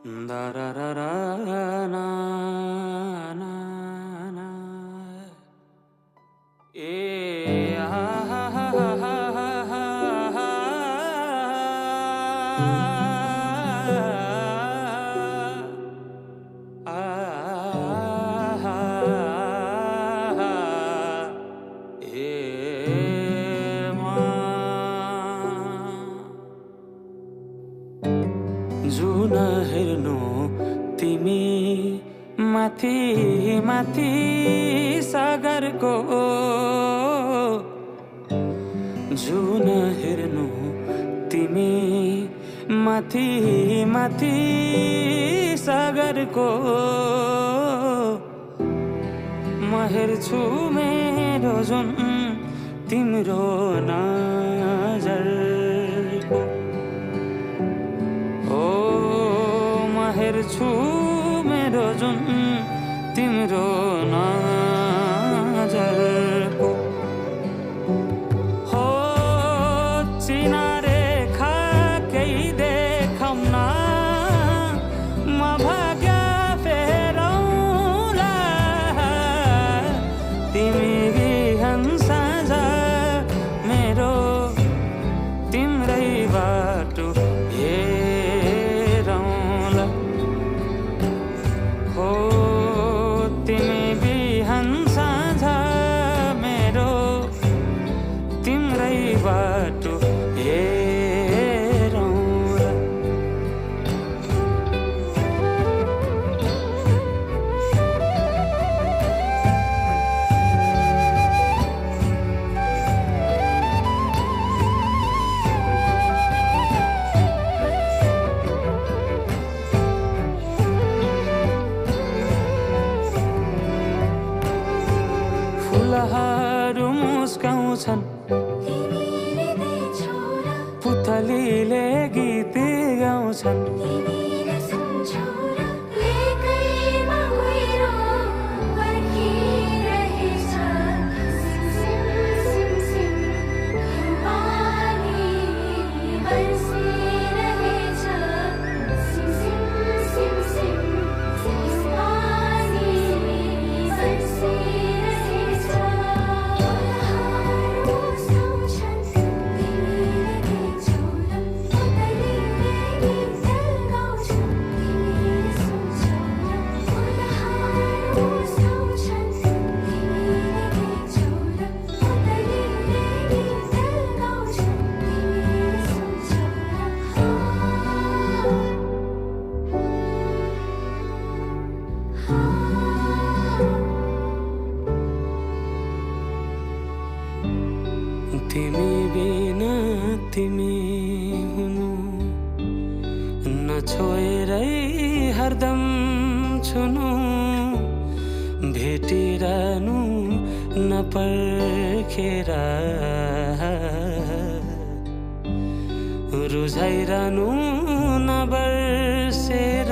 Da ra ra ra na na na ha ha ha ha ha ha जुन हेर्नु तिमी माथि माथि सागरको जुन हेर्नु तिमी माथि माथि सागरको म हेर्छु मेरो जुन तिम्रो नजरको हेर्छु मेरो जुन तिम्रो नजरको हो चिना रेखा केही देखाउन म भाग्य फेरौँला तिमी बिहान साँझ मेरो तिम्रै बाटो बाटो हेरौँला फुलहरू मुस्काउँछन् पुतलीले गीत गाउँछन् तिमी बिना तिमी हुनु नछोएरै हरदम छुनु भेटिरहनु नपर्खेर रुझाइरहनु नबर्सेर